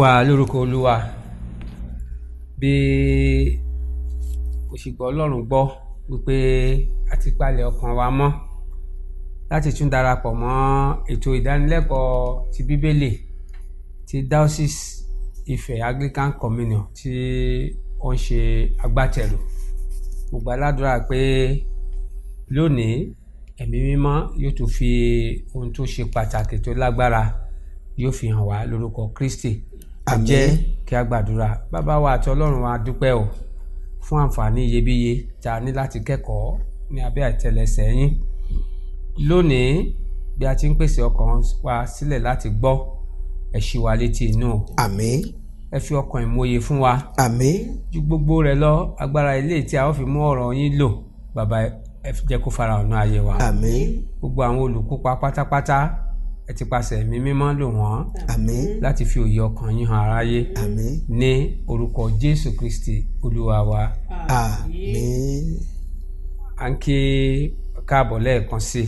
wa lórúkọ Olúwa bí òṣìgbọ́ Ọlọ́run gbọ́ wípé a ti palẹ̀ ọkàn wa mọ́ láti tún darapọ̀ mọ́ ètò ìdánilẹ́kọ̀ọ́ ti Bíbélì ti Diocese Ife Anglican Communion tí ó ń ṣe agbátẹrù. Mo gbà ládùúrà pé lónìí ẹ̀mí mímọ́ yóò tún fi ohun tó ṣe pàtàkì tó lágbára yóò fi hàn wá lórúkọ Kristi. Àmín. Jẹ́ kí a gbàdúrà. Bàbá wa àti Ọlọ́run wa dúpẹ́ o fún àǹfààní iyebíye tá a ní láti kẹ́kọ̀ọ́ ní abẹ́ àtẹ́lẹsẹ̀ yín. Lónìí bí a ti ń pèsè ọkàn wa sílẹ̀ láti gbọ́, ẹ ṣí wa létí inú o. Àmín. Ẹ fi ọkàn ìmọ̀ye fún wa. Àmín. Ju gbogbo rẹ̀ lọ, agbára ilé tí a ó fi mú ọ̀rọ̀ yín lò, bàbá ẹ jẹ́ kó fara hàn ayé wa. Àmín. Gbogbo àwọn olùkópa pátápátá ẹ ti pàṣẹ ẹ̀mí mímọ́ lò wọ́n. Àmín. Láti fi òye ọkàn yín hàn aráyé. Àmín. Ní orúkọ Jésù Kristi Olúwa wa. Àmín. À ń kí káàbọ̀ lẹ́ẹ̀kan sí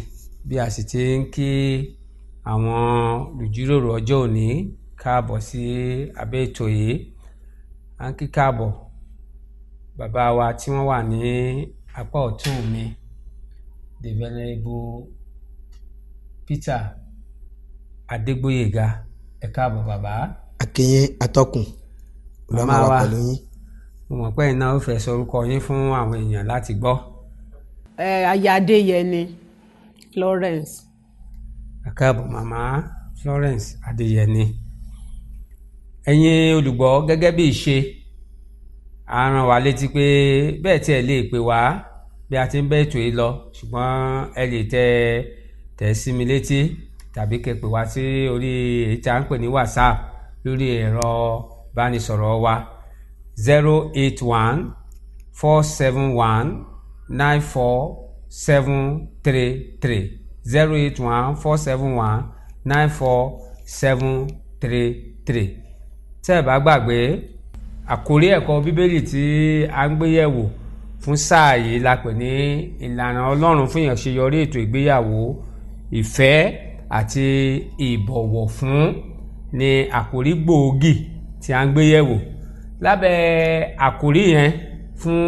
bí a sì ti ń kí àwọn olùjíròrò ọjọ́ òní káàbọ̀ sí abẹ́ ètò yìí. À ń kí káàbọ̀ bàbá wa tí wọ́n wà ní apá ọ̀tún mi, the venerable Peter Adégbóyèga. Ẹ káàbọ̀ bàbá. Akínyìn atọ́kùn. Màmá wa, Olúwa pẹ̀lú yín. mo mọ̀ pé iná ó fẹ́ sọ orúkọ yín fún àwọn èèyàn láti gbọ́. Aya Adéyẹni Florence. Ẹ káàbọ̀ màmá Florence Adéyẹni. Ẹ̀yin olùgbọ́, gẹ́gẹ́ bí ìṣe, a rán wa létí pé bẹ́ẹ̀ tí ẹ lè pè wá bí a ti ń bẹ́ ètò yìí lọ, ṣùgbọ́n ẹ lè tẹ̀ sí mi létí tàbí kẹ́ pè wá sí orí èyí tí a ń pè ní WhatsApp lórí ẹ̀rọ ìbánisọ̀rọ̀ wa 081-471-94733 081-471-94733. Tẹ́ ẹ bá gbàgbé, àkórí ẹ̀kọ́ Bíbélì tí a ń gbé yẹ̀wò fún sáà yìí la pè ní ìlànà Ọlọ́run fún ìyànṣeyọrí ètò ìgbéyàwó, ìfẹ́ àti ìbọ̀wọ̀ fún ní àkórí gbòógì tí a ń gbé yẹ̀wò. Lábẹ́ àkórí yẹn fún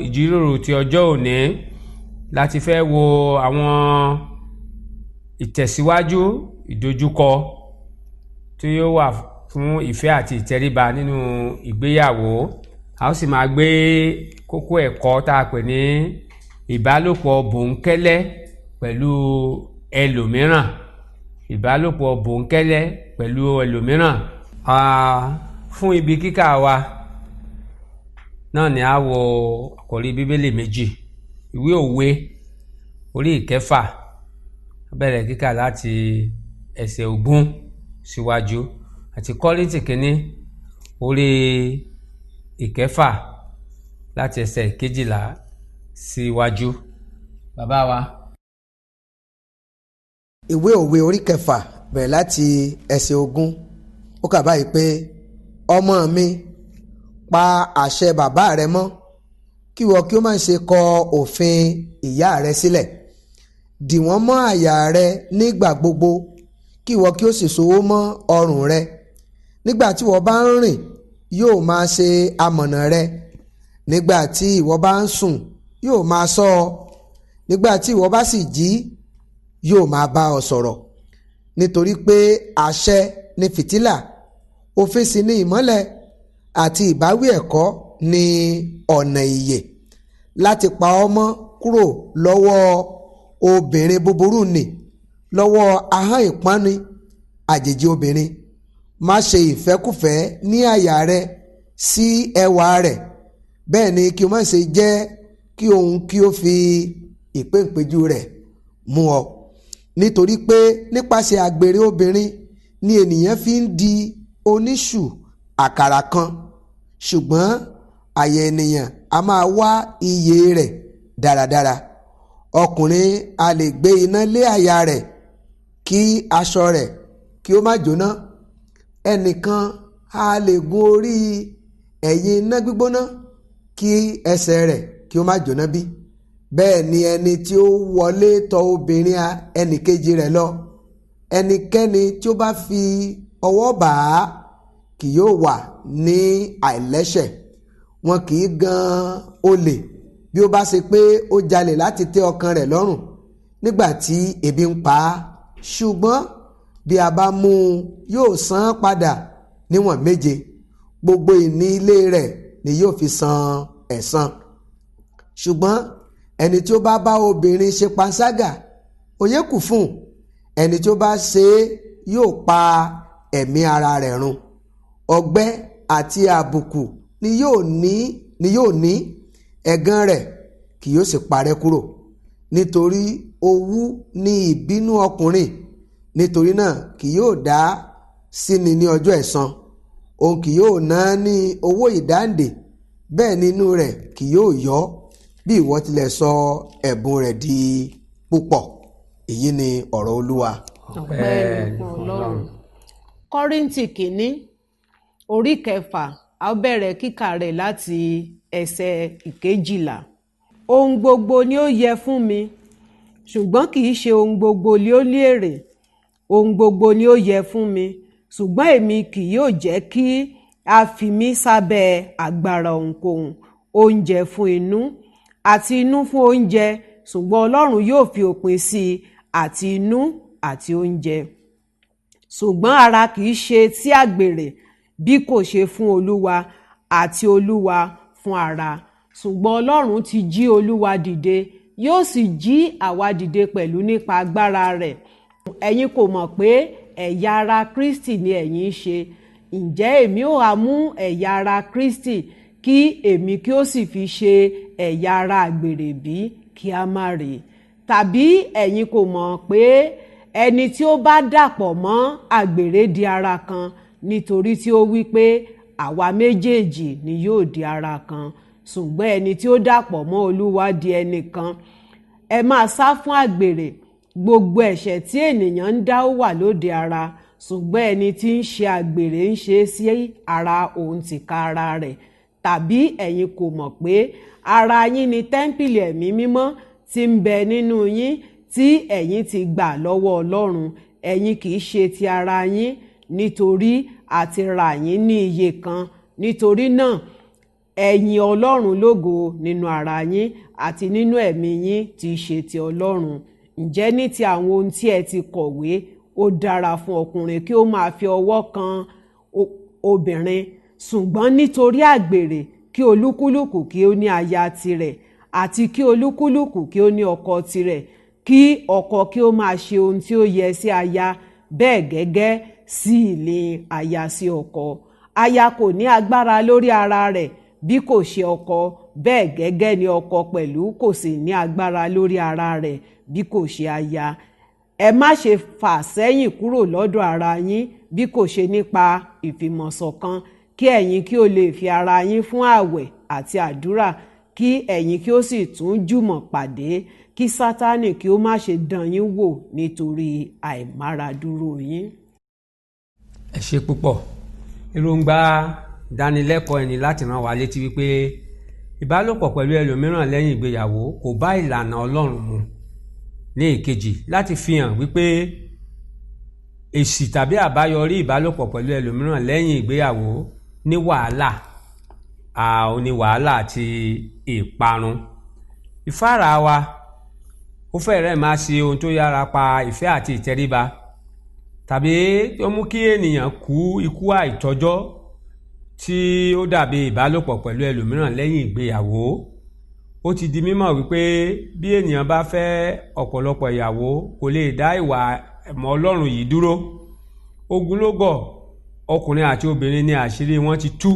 ìjíròrò ti ọjọ́ òní láti fẹ́ wo àwọn ìtẹ̀síwájú ìdojúkọ tí yóò wà fún ìfẹ́ àti ìtẹríba nínú ìgbéyàwó. A ó sì máa gbé kókó ẹ̀kọ́ tá a pè ní ìbálòpọ̀ bòńkẹ́lẹ́ pẹ̀lú ẹlòmíràn. Ìbálòpọ̀ bòńkẹ́lẹ́ pẹ̀lú ẹlòmíràn. Fún ibi kíkà wa náà ni a wo àkòrí Bíbélì méjì. Ìwé Òwe orí 6 bẹ̀rẹ̀ kíkà láti ẹsẹ̀ 20 síwájú, àti Korinti kínní orí 6 láti ẹsẹ̀ 12 síwájú. Bàbá wa. Ìwé Òwe orí 6 bẹ̀rẹ̀ láti ẹsẹ̀ 20. Ó kà báyìí pé, ọmọ mi, pa àṣẹ bàbá rẹ mọ́, kí ìwọ kí ó má ṣe kọ òfin ìyá rẹ sílẹ̀. Dì wọ́n mọ́ àyà rẹ nígbà gbogbo, kí ìwọ kí ó sì so wọ́n mọ́ ọrùn rẹ. Nígbà tí ìwọ bá ń rìn, yóò máa ṣe amọ̀nà rẹ. Nígbà tí ìwọ bá ń sùn, yóò máa ṣọ́ ọ. Nígbà tí ìwọ bá sì jí, yóò máa bá ọ sọ̀rọ̀. Nítorí pé àṣẹ ni fìtílà, òfin sì ni ìmọ́lẹ̀, àti ìbáwí ẹ̀kọ́ ni ọ̀nà ìyè. Láti pa ọ́ mọ́ kúrò lọ́wọ́ obìnrin búburú nì, lọ́wọ́ ahọ́n ìpọ́nni àjèjì obìnrin. Má ṣe ìfẹ́kùfẹ́ ní àyà rẹ sí ẹwà rẹ̀, bẹ́ẹ̀ ni kí o má ṣe jẹ́ kí òun kí ó fi ìpéǹpéjú rẹ̀ mú ọ. Nítorí pé nípasẹ̀ àgbèrè obìnrin ni ènìyàn fi ń di oníṣù àkàrà kan, ṣùgbọ́n àyà ènìyàn a máa wá iyè rẹ̀ dáradára. Ọkùnrin a lè gbé iná lé àyà rẹ̀ kí aṣọ rẹ̀ kí ó má jóná. Ẹnìkan a lè gun orí ẹ̀yìn iná gbígbóná kí ẹsẹ̀ rẹ̀ kí ó má jóná bí. Bẹ́ẹ̀ ni ẹni tí ó wọlé tọ̀ obìnrin ẹnìkejì rẹ̀ lọ, ẹnikẹ́ni tí ó bá fi ọwọ́ bà á kì yóò wà ní àìlẹ́ṣẹ̀. Wọn kì í gan olè bí ó bá ṣe pé ó jalè láti tẹ́ ọkàn rẹ̀ lọ́rùn nígbà tí ebi ń pa á, ṣùgbọ́n bí a bá mú un yóò san án padà níwọ̀n méje. Gbogbo ìní ilé rẹ̀ ni yóò fi san ẹ̀san. Ṣùgbọ́n ẹni tí ó bá bá obìnrin ṣe panṣágà, òye kù fún un. Ẹni tí ó bá ṣe é yóò pa ẹ̀mí ara rẹ̀ run. Ọgbẹ́ àti àbùkù ni yóò ní, ẹ̀gàn rẹ̀ kì yóò sì parẹ́ kúrò. Nítorí owú ni ìbínú ọkùnrin, nítorí náà kì yóò dá síni ní ọjọ́ ẹ̀san. Òun kì yóò ná ní owó ìdáǹdè, bẹ́ẹ̀ nínú rẹ̀ kì yóò yọ bí ìwọ tilẹ̀ sọ ẹ̀bùn rẹ̀ di púpọ̀. Èyí ni ọ̀rọ̀ Olúwa. Ọpẹ́ ni fún Ọlọ́run. Korinti kìíní orí 6 a ó bẹ̀rẹ̀ kíkà rẹ̀ láti ẹsẹ̀ 11. Ohun gbogbo ni ó yẹ fún mi, ṣùgbọ́n kì í ṣe ohun gbogbo ni ó ní èrè. Ohun gbogbo ni ó yẹ fún mi, ṣùgbọ́n èmi kì yóò jẹ́ kí a fi mí sábẹ́ agbára ohunkóhun. Oúnjẹ fún inú àti inú fún oúnjẹ, ṣùgbọ́n Ọlọ́run yóò fi òpin sí àti inú àti oúnjẹ. Ṣùgbọ́n ara kì í ṣe ti àgbèrè, bí kò ṣe fún Olúwa, àti Olúwa fún ara. Ṣùgbọ́n Ọlọ́run ti jí Olúwa dìde, yóò sì jí àwa dìde pẹ̀lú nípa agbára rẹ̀. Ẹ̀yin kò mọ̀ pé ẹ̀yà ara Kristi ni ẹ̀yin ń ṣe. Ǹjẹ́ èmi ó ha mú ẹ̀yà ara Kristi kí èmi kí ó sì fi ṣe ẹ̀yà ara àgbèrè bí? Kí a má rè. Tàbí ẹ̀yin kò mọ̀ pé ẹni tí ó bá dàpọ̀ mọ́ àgbèrè di ara kan, nítorí tí ó wí pé àwa méjèèjì ni yóò di ara kan. Ṣùgbọ́n ẹni tí ó dàpọ̀ mọ́ Olúwa di ẹnìkan. Ẹ máa sá fún àgbèrè. Gbogbo ẹ̀ṣẹ̀ tí ènìyàn ń dá ó wà lóde ara, ṣùgbọ́n ẹni tí ń ṣe àgbèrè ń ṣe sí ara òun tìkára rẹ̀. Tàbí ẹ̀yin kò mọ̀ pé ara yín ni tẹ́ḿpìlì ẹ̀mí mímọ́ tí ń bẹ nínú yín, tí ẹ̀yin ti gbà lọ́wọ́ Ọlọ́run. Ẹ̀yin kì í ṣe ti ara yín, nítorí a ti rà yín ní iye kan. Nítorí náà ẹ yìn Ọlọ́run lógo nínú ara yín àti nínú ẹ̀mí yín tí í ṣe ti Ọlọ́run. Ǹjẹ́ ní ti àwọn ohun tí ẹ ti kọ̀wé, ó dára fún ọkùnrin kí ó máa fi ọwọ́ kan obìnrin, ṣùgbọ́n nítorí àgbèrè kí olúkúlùkù kí ó ní aya tirẹ̀, àti kí olúkúlùkù kí ó ní ọkọ tirẹ̀, kí ọkọ kí ó máa ṣe ohun tí ó yẹ sí aya, bẹ́ẹ̀ gẹ́gẹ́ sì ni aya sí ọkọ. Aya kò ní agbára lórí ara rẹ̀ bí kò ṣe ọkọ, bẹ́ẹ̀ gẹ́gẹ́ ni ọkọ pẹ̀lú kò sì ní agbára lórí ara rẹ̀ bí kò ṣe aya. Ẹ má ṣe fà sẹ́yìn kúrò lọ́dọ̀ ara yín, bí kò ṣe nípa ìfìmọ̀ṣọ̀kan, kí ẹ̀yin kí ó lè fi ara yín fún ààwẹ̀ àti àdúrà, kí ẹ̀yin kí ó sì tún jùmọ̀ pàdé, kí Sátánì kí ó má ṣe dán yín wò nítorí àìmáradúró yín. Ẹ ṣé púpọ̀. Èròǹgbà ìdánilẹ́kọ̀ọ́ ẹni láti rán wa létí wípé ìbálòpọ̀ pẹ̀lú ẹlòmíràn lẹ́yìn ìgbéyàwó kò bá ìlànà Ọlọ́run mu. Ní ìkejì, láti fi hàn wípé èsì tàbí àbáyọrí ìbálòpọ̀ pẹ̀lú ẹlòmíràn lẹ́yìn ìgbéyàwó ní wàhálà, ní wàhálà àti ìparun. IFAARA wa ó fẹ́rẹ̀ máa ṣe ohun tó yára pa ìfẹ́ àti ìtẹríba, tàbí tó mú kí ènìyàn kú ikú àìtọ́jọ́ tí ó dàbí ìbálòpọ̀ pẹ̀lú ẹlòmíràn lẹ́yìn ìgbéyàwó. Ó ti di mímọ̀ wípé bí ènìyàn bá fẹ́ ọ̀pọ̀lọpọ̀ ìyàwó kò lè dá ìwà ẹ̀mọ́ Ọlọ́run yìí dúró. Ogunlọ́gọ̀ ọkùnrin àti obìnrin ni àṣírí wọn ti tú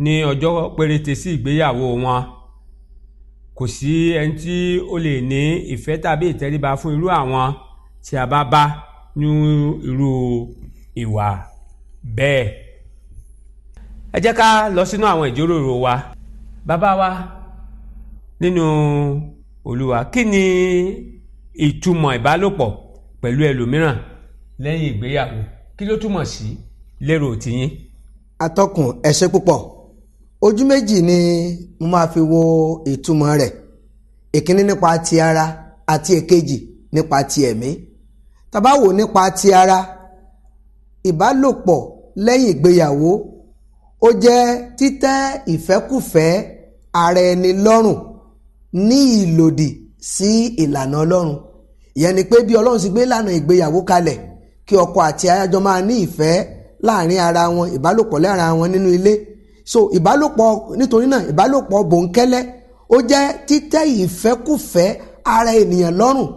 ní ọjọ́ péréte sí ìgbéyàwó wọn. Kò sí ẹni tí ó lè ní ìfẹ́ tàbí ìtẹríba fún irú àwọn tí a bá ní irú ìwà bẹ́ẹ̀. Ẹ jẹ́ ká lọ sínú àwọn ìjíròrò wa. Bàbá wa nínú Olúwa, kí ni ìtumọ̀ ìbálòpọ̀ pẹ̀lú ẹlòmíràn lẹ́yìn ìgbéyàwó? Kí ló túmọ̀ sí lérò tiyín? Atọ́kùn, ẹ ṣé púpọ̀. Ojú méjì ni mo máa fi wo ìtumọ̀ rẹ̀. Ìkíní nípa ti ara àti èkejì nípa ti ẹ̀mí. Tá bá wò nípa ti ara, ìbálòpọ̀ lẹ́yìn ìgbéyàwó ó jẹ́ títẹ́ ìfẹ́kùfẹ́ ara ẹni lọ́rùn ní ìlòdì sí ìlànà Ọlọ́run. Ìyẹn ni pé bí Ọlọ́run sì gbé ìlànà ìgbéyàwó kalẹ̀ kí ọkọ àti aya jọ máa ní ìfẹ́ láàrin ara wọn, ìbálòpọ̀ láàrin ara wọn nínú ilé. So ìbálòpọ̀, nítorí náà ìbálòpọ̀ bòńkẹ́lẹ́ ó jẹ́ títẹ́ ìfẹ́kùfẹ́ ara ènìyàn lọ́rùn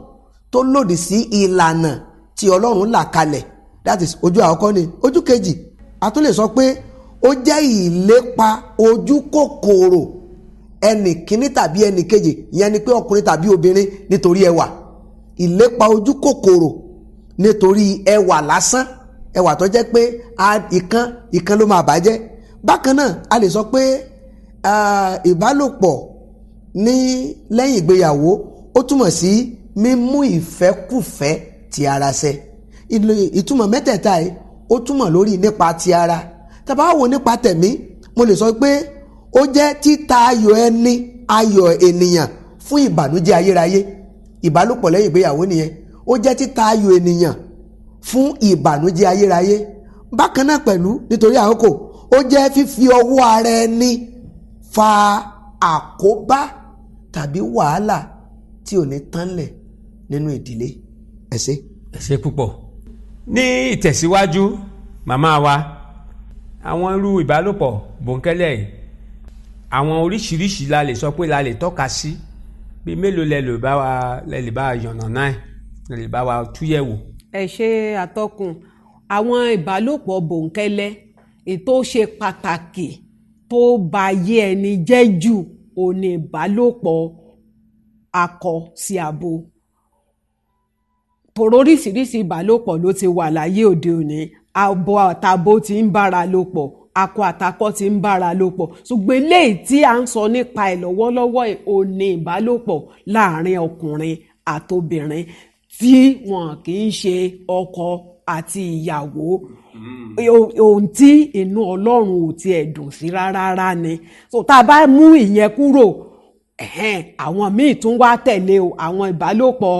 tó lòdì sí ìlànà tí Ọlọ́run là kalẹ̀. That is ojú àkọ́kọ́ ni. Ojú kejì a tún lè sọ pé ó jẹ́ ìlépa ojú kòkòrò ẹnì kíní tàbí ẹnì kejì, ìyẹn ni pé ọkùnrin tàbí obìnrin nítorí ẹwà. Ìlépa ojú kòkòrò nítorí ẹwà lásán, ẹwà tó jẹ́ pé ìkan ló máa bàjẹ́. Bákan náà a lè sọ pé ìbálòpọ̀ ní lẹ́yìn ìgbéyàwó ó túmọ̀ sí mímú ìfẹ́kùfẹ́ ti ara ṣẹ. Ìtumọ̀ mẹ́tẹ̀ẹ̀ta yìí ó túmọ̀ lórí nípa ti ara. Tá bá wò nípa tẹ̀mí, mo lè sọ pé ó jẹ́ títa ayọ̀ ènìyàn fún ìbànújẹ́ ayérayé. Ìbálòpọ̀ lẹ́yìn ìgbéyàwó nìyẹn. Ó jẹ́ títa ayọ̀ ènìyàn fún ìbànújẹ́ ayérayé. Bákan náà pẹ̀lú, nítorí àkókò, ó jẹ́ fífi ọwọ́ ara ẹni fa àkóbá tàbí wàhálà tí ò ní tánlẹ̀ nínú ìdílé. Ẹ ṣé púpọ̀. Ní ìtẹ̀síwájú màmá wa, àwọn irú ìbálòpọ̀ bòńkẹ́lẹ́ yìí, àwọn oríṣiríṣi la lè sọ pé la lè tọ́ka sí. Bí mélòó lẹ lè bá wa yànnà náà, lẹ lè bá wa túyẹ̀wò. Ẹ ṣé atọ́kùn. Àwọn ìbálòpọ̀ bòńkẹ́lẹ́ ètò ṣe pàtàkì tó ba ayé ẹni jẹ́ jù òní ìbálòpọ̀ akọ sí abo. Tòrò oríṣiríṣi ìbálòpọ̀ ló ti wà láyé òde òní. Abo àtabo ti ń bára lò pọ̀, akọ àtakọ ti ń bára lò pọ̀. Ṣùgbọ́n eléyìí tí a ń sọ nípa ẹ̀ lọ́wọ́lọ́wọ́ òní ìbálòpọ̀ láàrin ọkùnrin àtobìnrin tí wọn kì í ṣe ọkọ àti ìyàwó. Ohun tí inú Ọlọ́run ò tiẹ̀ dùn sí rárá ni. So tá a bá mú ìyẹn kúrò, àwọn míì tún wá tẹ̀lé o, àwọn ìbálòpọ̀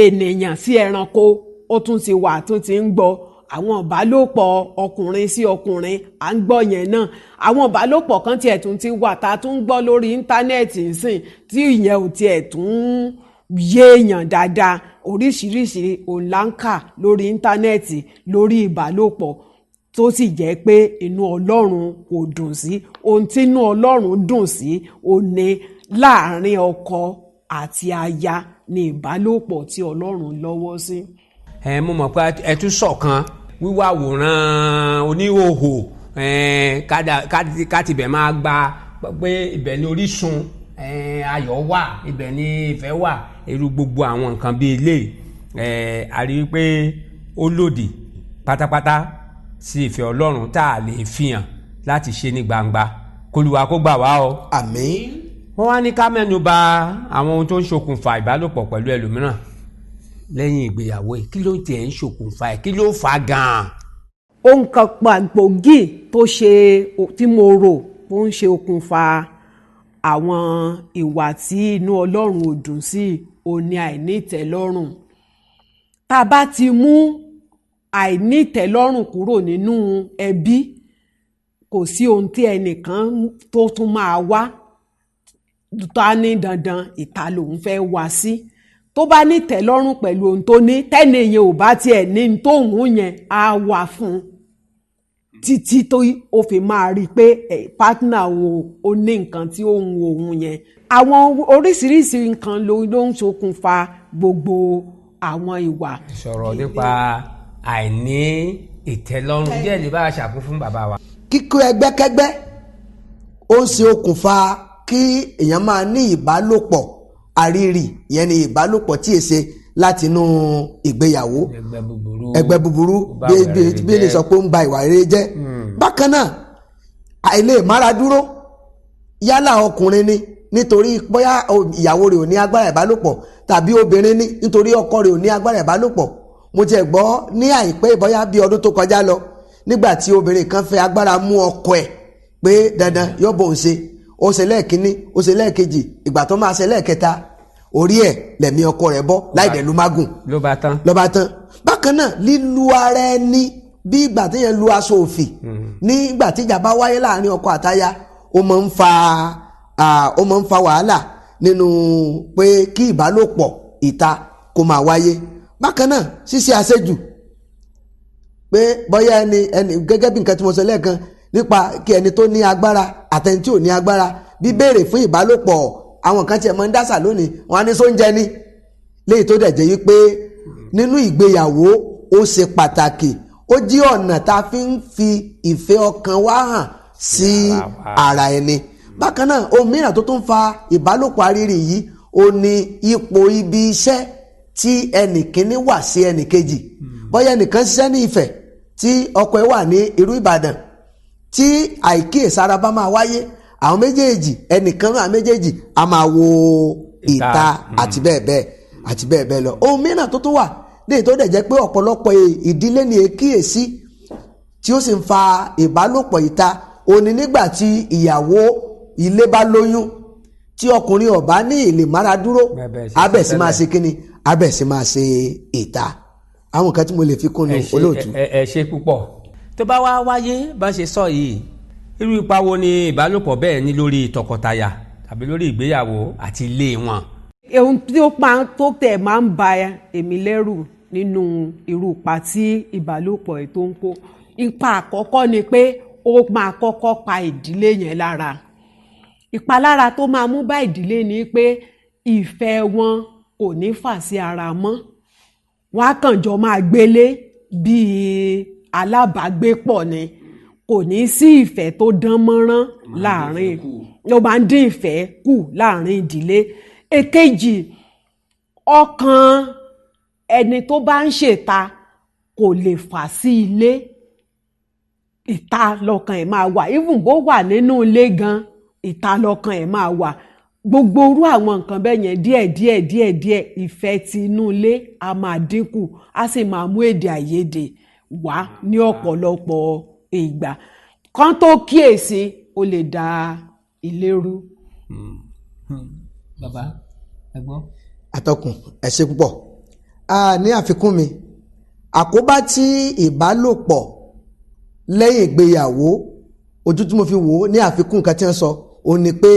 ènìyàn sí ẹranko ó tún ti wà tó ti ń gbọ́. Àwọn ìbálòpọ̀ ọkùnrin sí ọkùnrin à ń gbọ́ yẹn náà. Àwọn ìbálòpọ̀ kan tiẹ̀ tún ti wà tá a tún ń gbọ́ lórí íńtánẹ́ẹ̀tì nsìn tí ìyẹn ò tiẹ̀ tún yéèyàn dáadáa. Oríṣiríṣi òǹlàǹkà lórí íńtánẹ́ẹ̀tì lórí ìbálòpọ̀ tó sì jẹ́ pé inú Ọlọ́run kò dùn sí. Ohun tí inú Ọlọ́run dùn sí òní láàrin ọkọ àti aya ní ìbálòpọ̀ tí Ọlọ́run lọ́wọ́ sí. Mo mọ̀ pé ẹ tún ṣọ̀kan wíwá àwòrán oníhòòhò ká tibẹ̀ máa gba pé ibẹ̀ ni orísun ayọ̀ wà, ibẹ̀ ni ìfẹ́ wà, irú gbogbo àwọn nǹkan bíi eléyìí. A rí i pé ó lòdì pátápátá sí ìfẹ́ Ọlọ́run tá a lè fihàn láti ṣe ní gbangba. k'Olúwa kó gbà wá o. Àmín. Wọ́n wá ní ká mẹ́nu bà àwọn ohun tó ń ṣokùnfà ìbálòpọ̀ pẹ̀lú ẹlòmíràn lẹ́yìn ìgbéyàwó yìí. Kí ló tiẹ̀ ń ṣokùnfà ẹ̀? Kí ló fà á gan-an? Ohun kan gbòógì tí mo rò tó ń ṣe okùnfà àwọn ìwà tí inú Ọlọ́run ò dùn sí òní àìnítẹ̀lọ́rùn. Tá a bá ti mú àìnítẹ̀lọ́rùn kúrò nínú ẹbí, kò sí ohun tí ẹnìkan tó tún máa wá tó ní dandan ìta lòun fẹ́ wá sí. Tó bá ní tẹ́lọ́rùn pẹ̀lú ohun tó ní, tẹ́ni yẹn ò bá tiẹ̀ ní tóhun yẹn á wà fún un títí tó o fi máa rí i pé pátánà òun ó ní nǹkan tí òun yẹn. Àwọn oríṣiríṣi nǹkan ló ń ṣokùnfà gbogbo àwọn ìwà. Sọ̀rọ̀ nípa àìní ìtẹ́lọ́rùn díẹ̀ ní bá a ṣàkún fún bàbá wa. Kíkó ẹgbẹ́kẹ́gbẹ́ ó ń ṣe okùnfà kí èèyàn máa ní ìbálòpọ̀ àrírí, ìyẹn ni ìbálòpọ̀ tí èsè láti inú ìgbéyàwó. Ẹgbẹ́ búburú bí lè sọ pé ó ń ba ìwà rere jẹ́. Bákan náà àìlè mára dúró, yálà ọkùnrin ni nítorí bóyá ìyàwó rẹ̀ ò ní agbára ìbálòpọ̀, tàbí obìnrin ni nítorí ọkọ rẹ̀ ò ní agbára ìbálòpọ̀. Mo tiẹ̀ gbọ́ ní àìpẹ́ bóyá bí ọdún tó kọjá lọ, nígbà tí obìnrin kan fẹ́ agbára mú ọkọ ẹ̀ pé dandan yóò bò ń ṣe. Ó ṣe lẹ́ẹ̀kínní, ó ṣe lẹ́ẹ̀kejì, ìgbà tó máa ṣe lẹ́ẹ̀kẹta orí ẹ̀ lẹ̀mí ọkọ rẹ̀ bọ́ láìdẹ̀ ló má gùn. Ló bá tán. Bákan náà lílu ara ẹni bí ìgbà téèyàn lu aṣọ òfì ní ìgbà tíjà bá wáyé láàrin ọkọ àtaya ó máa ń fa wàhálà nínú pé kí ìbálòpọ̀ ìta kó máa wáyé. Bákan náà ṣíṣe àṣejù pé bóyá ẹni gẹ́gẹ́ bí nǹkan tí mo sọ lẹ́ẹ̀kan nípa kí ẹni tó ní agbára àtẹni tí ò ní agbára bí béèrè fún ìbálòpọ̀ àwọn kan tiẹ̀ máa ń dásà lónìí wọn á ní sóúnjẹ ní léyìí tó dẹ̀ jẹ́ wípé nínú ìgbéyàwó ó ṣe pàtàkì ó jí ọ̀nà tá a fi ń fi ìfẹ́ ọkàn wa hàn sí ara ẹni. Bákan náà ohun mìíràn tó tún fa ìbálòpọ̀ àrírí yìí ó ní ipò ibi iṣẹ́ tí ẹnìkíní wà sí ẹnìkejì bóyá ẹnìkan ṣiṣẹ́ ní Ifẹ̀ tí ọkọ ẹ̀ wà ní irú Ìbàdàn tí àìkíyèsára bá máa wáyé àwọn méjèèjì ẹnìkan náà méjèèjì a máa wo ìta àti bẹ́ẹ̀ bẹ́ẹ̀ lọ. Ohun mìíràn tó tún wà ní tó dẹ̀ jẹ́ pé ọ̀pọ̀lọpọ̀ ìdílé ní èkíyèsí tí ó sì ń fa ìbálòpọ̀ ìta òní nígbà tí ìyàwó ilé bá lóyún tí ọkùnrin ó bá ní ìlèmára dúró abẹ́ sí máa ṣe kíni abẹ́ sí máa ṣe ìta. Àwọn kan tí mo lè fi kún ní olóòtú. ẹ ṣe púpọ̀ tó bá wá wáyé bá ṣe sọ yìí irú ipa wo ni ìbálòpọ̀ bẹ́ẹ̀ ní lórí tọkọtaya tàbí lórí ìgbéyàwó àti ilé wọn. ohun tó tẹ̀ máa ń ba èmi lẹ́rù nínú irú ipa tí ìbálòpọ̀ ètò ń kó ipa àkọ́kọ́ ni pé ó máa kọ́kọ́ pa ìdílé yẹn lára. Ìpalára tó máa mú bá ìdílé ni pé ìfẹ́ wọn kò ní fà sí ara mọ́ wọn á kàn jọ máa gbélé bíi alábàágbépọ̀ ni kò ní sí ìfẹ́ tó dán mọ́rán láàrin ló máa ń dín ìfẹ́ kù láàrin ìdílé. Èkejì ọkàn ẹni tó bá ń ṣèta kò lè fà sí ilé ìta lọ́kàn ẹ̀ máa wà even bó wà nínú ilé gan ìta lọ́kàn ẹ̀ máa wà. Gbogbo irú àwọn nǹkan bẹ́ẹ̀ yẹn díẹ̀ ìfẹ́ ti inú ilé a máa dínkù a sì máa mú èdè àìyedè wá ní ọ̀pọ̀lọpọ̀ ìgbà kan tó kíyèsí ó lè da ilé rú. Bàbá ẹ gbọ́. Atọ́kùn ẹ ṣé púpọ̀ ní àfikún mi àkóbá tí ìbálòpọ̀ lẹ́yìn ìgbéyàwó ojú tí mo fi wò ó ní àfikún nǹkan tí wọ́n sọ òun ni pé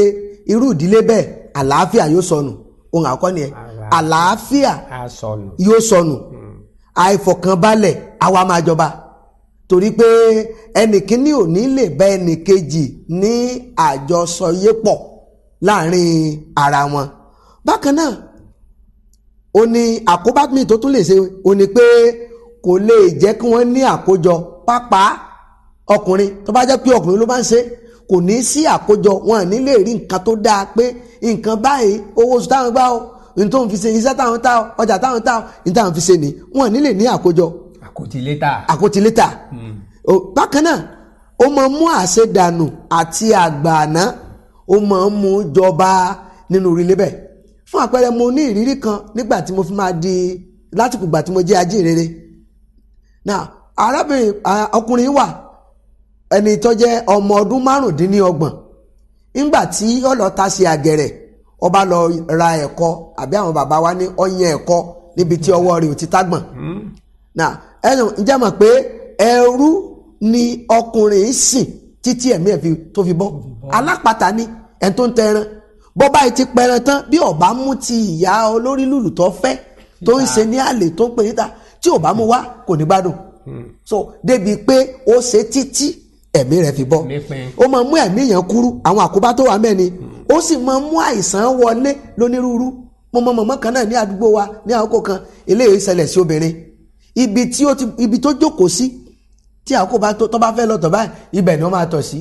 irú ìdílé bẹ́ẹ̀ àlàáfíà yóò sọnù ohun àkọ́kọ́ nìyẹn àlàáfíà yóò sọnù àìfọ̀kànbalẹ̀ àwa máa jọba torí pé ẹnìkíní ò ní lè bá ẹnìkejì ní àjọsọyépọ̀ láàrin ara wọn. Bákan náà ó ní àkóbá mi tó tún lè ṣe ó ní pé kò lè jẹ́ kí wọ́n ní àkójọ pàápàá ọkùnrin tó bá jẹ́ pé ọkùnrin ló bá ń ṣe kò ní sí àkójọ wọn ní lè rí nǹkan tó dáa pé nǹkan báyìí owó oṣù táwọn gbà ó ní tó ń fi ṣe iṣẹ́ táwọn tá ọjà táwọn tá ní táwọn fi ṣe ni wọn ní lè ní àkójọ àkótilétà. Bákan náà ó máa mú àṣedànù àti àgbààná ó máa ń mú jọba nínú orílẹ̀ bẹ́ẹ̀. Fún àpẹẹrẹ mo ní ìrírí kan nígbà tí mo fi máa di látìkù gbà tí mo jẹ́ ajínrere náà arábìnrin ọkùnrin wà ẹni tó jẹ́ ọmọ ọdún 25 nígbà tí ó lọ ta sí àgẹ̀rẹ̀ ó bá lọ ra ẹ̀kọ́ àbí àwọn bàbá wa ní ọyàn ẹ̀kọ́ níbi tí ọwọ́ rẹ̀ ò ti tágbọ̀n náà ǹjẹ́ mọ̀ pé ẹrú ni ọkùnrin sìn títí ẹ̀mí ẹ̀ tó fi bọ́ alápatà ni ẹni tó ń tẹran bọ́ báyìí ti pẹran tán bí ọba mú ti ìyá olórí lùlù tó fẹ́ tó ń ṣe ní àlè tó ń pè níta tí ò bá mú wá kò ní gbádùn so débi pé ó ṣe títí ẹ̀mí rẹ̀ fi bọ́ ó máa mú ẹ̀mí yẹn kúrú àwọn àkóbá tó wà mẹ́ni ó sì máa mú àìsàn wọlé lónírúurú mo mọ mọ̀mọ́ kan náà ní àdúgbò wa ní àkókò kan eléyìí ṣẹlẹ̀ sí obìnrin ibi tó jókòó sí tí àkóbá tó bá fẹ́ lọ tọ̀ báyìí ibẹ̀ ni ó máa tọ̀ sí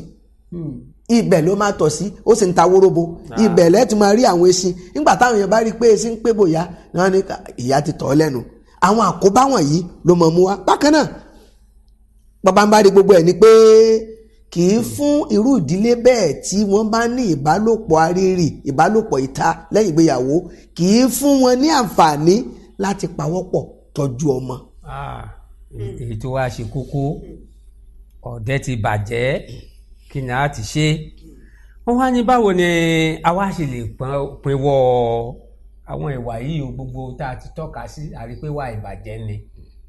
ibẹ̀ ló máa tọ̀ sí ó sì ń ta wóróbo ibẹ̀ lẹ́ẹ̀tì máa rí àwọn esin nígbà táwọn èèyàn bá rí pé esin ń pé bòyá náà ní ìyá ti tọ̀ ọ́ lẹ́nu àwọn àkóbá wọ̀nyí ló mọ̀ mú wa. Bákan náà bàbá ń bá rí gbogbo ẹ̀ ni pé kì í fún irú ìdílé bẹ́ẹ̀ tí wọ́n bá ní ìbálòpọ̀ àrírí ìbálòpọ̀ ìta lẹ́yìn ìgbéyàwó kì í fún wọn ní àǹfààní láti pawọ́pọ̀ tọ́jú ọmọ. èyí tó wá ṣe kókó ọ̀dẹ́ ti bàjẹ́ kí ni a ti ṣe wọ́n wá ní báwo ni àwa ṣe lè pinwọ́ àwọn ìwà yìí o gbogbo tá a ti tọ́ka sí àrípéwà ìbàjẹ́ ni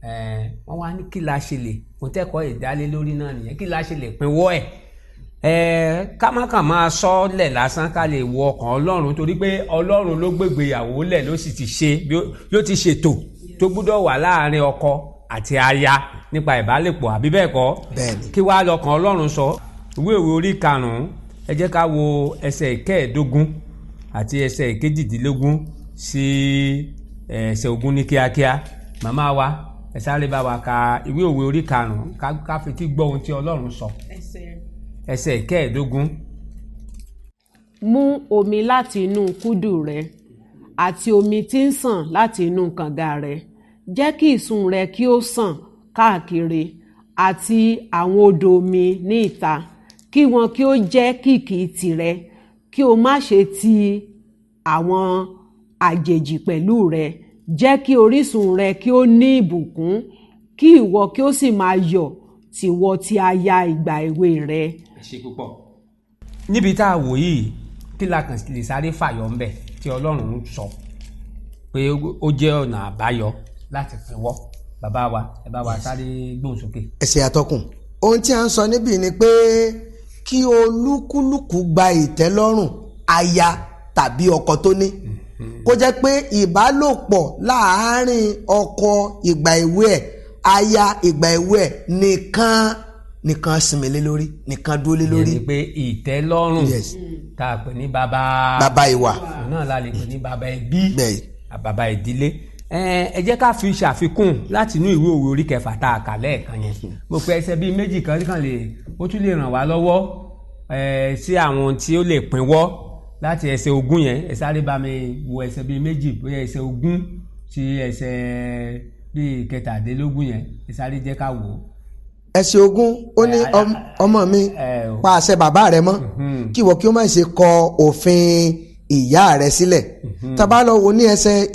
wọ́n wá ní kí la ṣe lè fún tẹ́kọ̀ọ́ ìdálé lórí náà nìyẹn, kí la ṣe lè pinwọ́ ẹ̀ ká má kàn máa sọ́lẹ̀ lásán ká lè wọ ọkàn Ọlọ́run, torí pé Ọlọ́run ló gbégbéyàwó lẹ̀ ló sì ti ṣe yóò ti ṣètò tó gbúdọ̀ wà láàrin ọkọ àti aya nípa ìbálòpọ̀, àbí bẹ́ẹ̀ kọ́? Kí wàá lọ́kàn Ọlọ́run sọ? Ìwé orí 5 ẹ jẹ́ ká wo ẹsẹ̀ 15 àti ẹsẹ̀ 18 sí ẹsẹ̀ 20 ní kíákíá. Màmá wa ẹ sáré bá wa ka ìwé orí 5 ká fi tí gbọ́ ohun tí Ọlọ́run sọ. Ẹsẹ̀ 15. Mú omi láti inú kúdù rẹ àti omi tí ń sàn láti inú kànga rẹ, jẹ́ kí ìsun rẹ kí ó sàn káàkiri àti àwọn odò omi ní ìta, kí wọn kí ó jẹ́ kìkì tìrẹ, kí o má ṣe ti àwọn àjèjì pẹ̀lú rẹ. Jẹ́ kí orísun rẹ kí ó ní ìbùkún, kí ìwọ kí ó sì máa yọ̀ tìwọ ti aya ìgbà èwe rẹ. Ẹ ṣé púpọ̀. Níbi tá a wò yìí, kí la kàn lè sáré fàyọ ńbẹ̀ tí Ọlọ́run sọ pé ó jẹ́ ọ̀nà àbáyọ láti pinwọ́? Bàbá wa ẹ bá wa sáré gbóhùn sókè. Ẹ ṣé atọ́kùn. Ohun tí a ń sọ níbí ni pé kí olúkúlùkù gba ìtẹ́lọ́rùn aya tàbí ọkọ tó ní, kó jẹ́ pé ìbálòpọ̀ láàárín ọkọ ìgbà èwe ẹ̀, aya ìgbà èwe ẹ̀ nìkan sinmi lé lórí, nìkan dúró lé lórí. Ìyẹn ni pé ìtẹ́lọ́rùn tá a pè ní bàbá ìwà náà la lè pè ní bàbá ẹbí, bàbá ìdílé. Ẹ jẹ́ ká fi ṣàfikún láti inú ìwé òwe orí 6 tá a kà lẹ́ẹ̀kan yẹn. Mo pe ẹsẹ̀ bíi méjì kan ó tún lè ràn wá lọ́wọ́ sí àwọn tí ó lè pinwọ́ láti ẹsẹ̀ 20 yẹn. Ẹ sáré bá mi wo ẹsẹ̀ bíi méjì, bóyá ẹsẹ̀ 20 sí ẹsẹ̀ bíi 17 yẹn. Ẹ sáré jẹ́ ká wò ó. Ẹsẹ̀ 20 ó ní ọmọ mi pa àṣẹ bàbá rẹ mọ́, kí ìwọ kí ó má ṣe kọ òfin ìyá rẹ sílẹ̀. Tá bá lọ wo ní ẹsẹ̀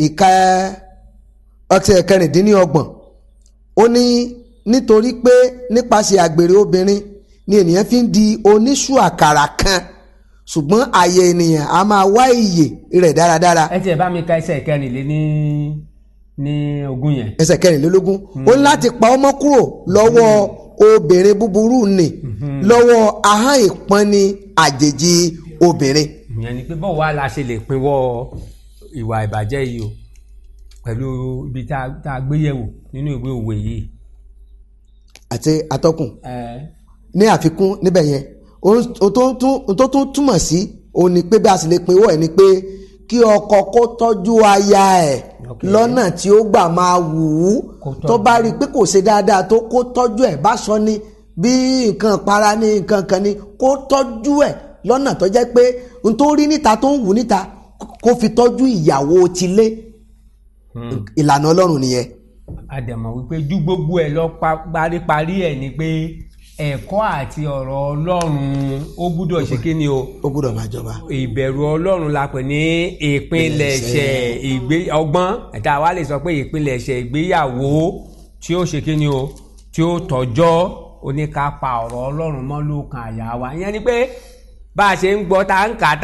26, ó ní nítorí pé nípasẹ̀ àgbèrè obìnrin ni ènìyàn fi ń di oníṣù àkàrà kan, ṣùgbọ́n ààyè ènìyàn a máa wá ìyè rẹ̀ dáradára. Ẹ tiẹ̀ bá mi ka ẹsẹ̀ 24 ní 20 yẹn. Ẹsẹ̀ 24 ó ní láti pa ọmọ kúrò lọ́wọ́ obìnrin búburú nì, lọ́wọ́ ahọ́n ìpọ́nni àjèjì obìnrin. Ìyẹn ni pé bọ́ọ̀ wá la ṣe lè pinwọ́ ìwà ìbàjẹ́ yìí o, pẹ̀lú ibi tá a gbé yẹ̀wò nínú ìwé òwe yìí. Àti atọ́kùn ní àfikún níbẹ̀ yẹn, ohun tó tún túmọ̀ sí òun ni pé bí a sì lè pinwọ́ ẹ̀ ni pé kí ọkọ kó tọ́jú aya ẹ̀ lọ́nà tí ó gbà máa wù ú. Tó bá rí i pé kò ṣe dáadáa tó, kó tọ́jú ẹ̀. Bá sọ ni, bí nǹkan para ní nǹkan kan ni, kó tọ́jú ẹ̀ lọ́nà tó jẹ́ pé n tó rí níta tó ń wù níta kó fi tọ́jú ìyàwó tilé. Ìlànà Ọlọ́run nìyẹn. Àdẹ̀mọ̀ wípé ju gbogbo ẹ̀ lọ paríparí ẹ̀ ni pé ẹ̀kọ́ àti ọ̀rọ̀ Ọlọ́run ó gbúdọ̀ ṣe kí ni o? Ó gbúdọ̀ máa jọba. Ìbẹ̀rù Ọlọ́run la pè ní ìpilẹ̀ṣẹ̀ ọgbọ́n. Ẹ̀ta wa lè sọ pé ìpilẹ̀ṣẹ̀ ìgbéyàwó tí ó ṣe kí ni o? Tí ó tọ́jọ́ oníkápá ọ̀rọ̀ Ọlọ́run mọ́ lọ́kàn àyà wa. Ìyẹn ni pé bá a ṣe ń gbọ́ tá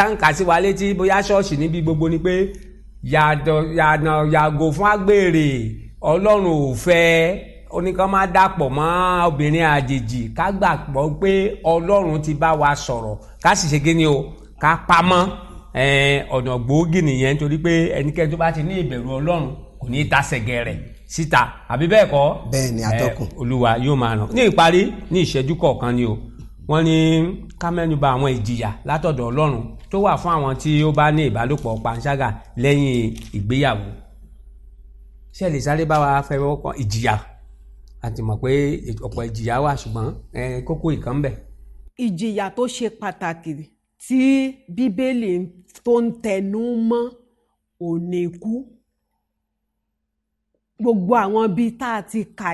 ń kà sí wa létí, bóyá ṣọ́ọ̀ṣì níbi gbogbo, ni pé yàgò fún àgbèrè, Ọlọ́run ò fẹ́, oníkan máa dàpọ̀ mọ́ obìnrin àjèjì. Ká gbàgbọ́ pé Ọlọ́run ti bá wa sọ̀rọ̀, ká sì ṣe kí ni o? Ká pamọ́. Ọ̀nà gbòógì nìyẹn, nítorí pé ẹnikẹ́ni tó bá ti ní ìbẹ̀rù Ọlọ́run kò ní tasẹ̀gẹ̀ rẹ̀ síta, àbí bẹ́ẹ̀ kọ́? Bẹ́ẹ̀ ni atọ́kùn. Olúwa yóò máa ràn. Ní ìparí, ní ìṣẹ́jú kọ̀ọ̀kan ni o, wọ́n ní ká mẹ́nuba àwọn ìjìyà látọ̀dọ̀ Ọlọ́run tó wà fún àwọn tí ó bá ní ìbálòpọ̀ panṣágà lẹ́yìn ìgbéyàwó. Ṣé ẹ lè sáré bá wa fẹ́ wọ́pọ̀ ìjìyà? A ti mọ̀ pé ọ̀pọ̀ ìjìyà wà, ṣùgbọ́n kókó ìkan bẹ̀. Ìjìyà tó ṣe pàtàkì tí Bíbélì tó ń tẹnu mọ́ òní ikú. Gbogbo àwọn bíi tá a ti kà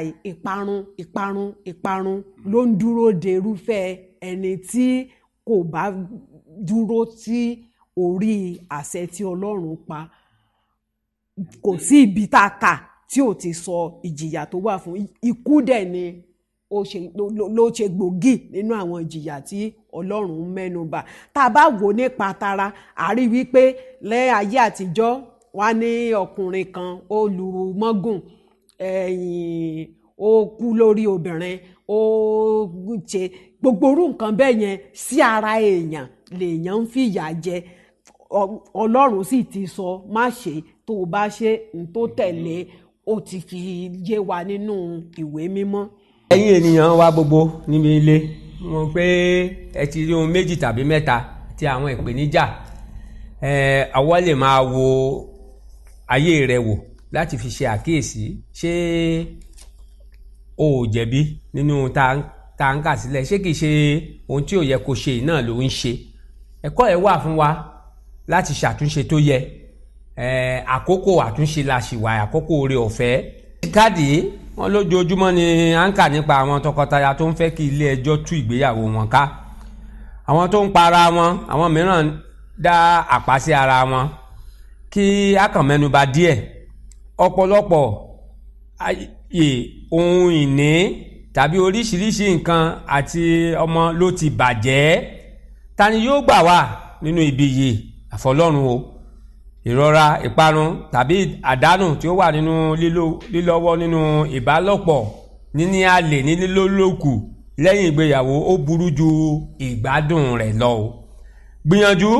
ìparun ló ń dúró de irúfẹ́ ẹni tí kò bá dúró sí orí àṣẹ tí Ọlọ́run pa. Kò sí ibi tá a kà tí ò ti sọ ìjìyà tó wà fún ikú. Dẹ̀ ni ló ṣe gbòógì nínú àwọn ìjìyà tí Ọlọ́run mẹ́nubà. Tá a bá wò nípa tara, a rí wípé lẹ́ ayé àtijọ́ wá ní ọkùnrin kan ó lu mọ́gùn, ó kú lórí obìnrin ó ṣe gbogbo orú nǹkan bẹ́ẹ̀ yẹn sí ara èèyàn lèèyàn ń fìyà jẹ. Ọlọ́run sì ti sọ má ṣe, tó o bá ṣe n tó tẹ̀lé ó ti fi yé wa nínú ìwé mímọ́. ẹ̀yin ènìyàn wa gbogbo níbi ilé, mo pé ẹ ti rí ohun méjì tàbí mẹ́ta tí àwọn ìpèníjà àwa lè máa wo ayé rẹ wò láti fi ṣe àkíyèsí ṣé o ò jẹ̀bi nínú tá ń kà sílẹ̀, ṣé kìí ṣe ohun tí ò yẹ kó ṣe náà ló ń ṣe. ẹ̀kọ́ ẹ̀ wà fún wa láti ṣàtúnṣe tó yẹ. Àkókò àtúnṣe la ṣì wà, àkókò oore ọ̀fẹ́. káàdì wọn lójoojúmọ́ ni à ń kà nípa àwọn tọkọtaya tó ń fẹ́ kí ilé ẹjọ́ tú ìgbéyàwó wọn ká, àwọn tó ń para wọn, àwọn mìíràn dá àpá sí ara wọn. kí a kàn mẹ́nuba díẹ̀, ọ̀pọ̀lọpọ̀ ohun ìní tàbí oríṣiríṣi nǹkan àti ọmọ ló ti bàjẹ́. ta ni yóò gbà wá nínú ibi yìí àfọlọ́run o. ìrora, ìparun tàbí àdánù tí ó wà nínú lílọ́wọ́ nínú ìbálòpọ̀, níní àlè, ní lílólòkù lẹ́yìn ìgbéyàwó ó burú ju ìgbádùn rẹ̀ lọ o. gbìyànjú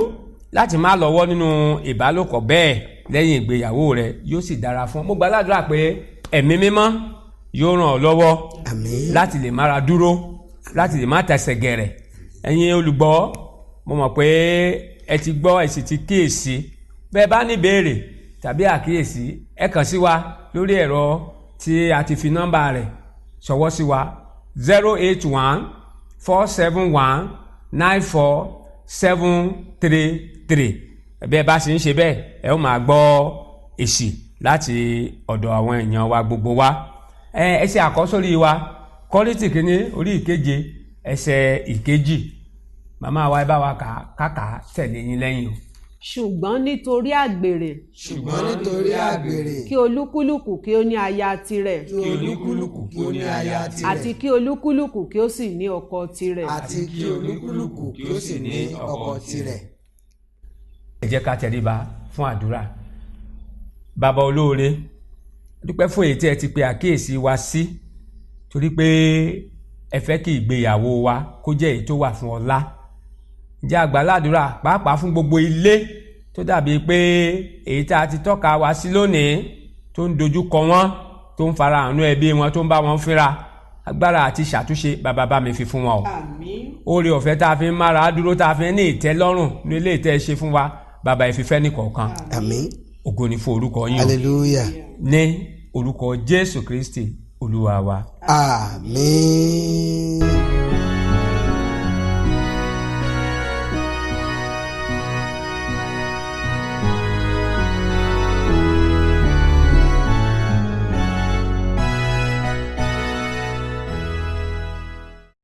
láti má lọ́wọ́ nínú ìbálòpọ̀ bẹ́ẹ̀ lẹ́yìn ìgbéyàwó rẹ̀, yóò sì dára fún ọ. mo gbàdúrà pé ẹ̀mí mímọ́ yóò ràn ọ́ lọ́wọ́ láti lè mára dúró, láti lè má tẹsẹ̀ gẹ̀rẹ̀. ẹ̀yin olùgbọ́, mo mọ̀ pé ẹ ti gbọ́, ẹ sì ti kíyèsí. bẹ́ẹ̀ bá ní ìbéèrè tàbí àkíyèsí, ẹ kàn sí wa lórí ẹ̀rọ tí a ti fi nọ́mbà rẹ̀ ṣọwọ́ sí wa 081-471-94-733. bẹ́ẹ̀ bá sì ń ṣe bẹ́ẹ̀, ẹ ó máa gbọ́ èsì láti ọ̀dọ̀ àwọn èèyàn wa gbogbo wa. ẹ ṣe àkọ́sórí wa Kọ́ríńtì kínní orí 7 ẹsẹ̀ 2. màmá wa ẹ bá wa kàkà tẹ̀lé yín lẹ́yìn o. ṣùgbọ́n nítorí àgbèrè kí olúkúlùkù kí ó ní aya tirẹ̀, àti kí olúkúlùkù kí ó sì ní ọkọ tirẹ̀. ẹ jẹ́ ká tẹríba fún àdúrà. bàbá olóore, dúpẹ́ fún èyí tí ẹ ti pe àkíyèsí wa sí, torí pé ẹ fẹ́ kí ìgbéyàwó wa kó jẹ́ èyí tó wà fún ọlá. ǹjẹ́ àgbàládùúrà pàápàá fún gbogbo ilé tó dàbí pé èyí tá a ti tọ́ka wá sí lónìí tó ń dojú kọ wọ́n, tó ń fara hàn ẹbí wọn, tó ń bá wọn fínra, agbára àti ṣàtúnṣe bàbá bá mi fi fún wọn o. oore ọ̀fẹ́ tá a fi ń mára dúró, tá a fi ń ní ìtẹ́lọ́rùn ní ilé ìtẹ́ ṣe fún wa, bàbá ìfìfẹ́ nìkọ̀ọ̀kan. ògo ni fún orúkọ yín o. hallelujah. ní orúkọ Jésù Kristi Olúwa wa. àmín.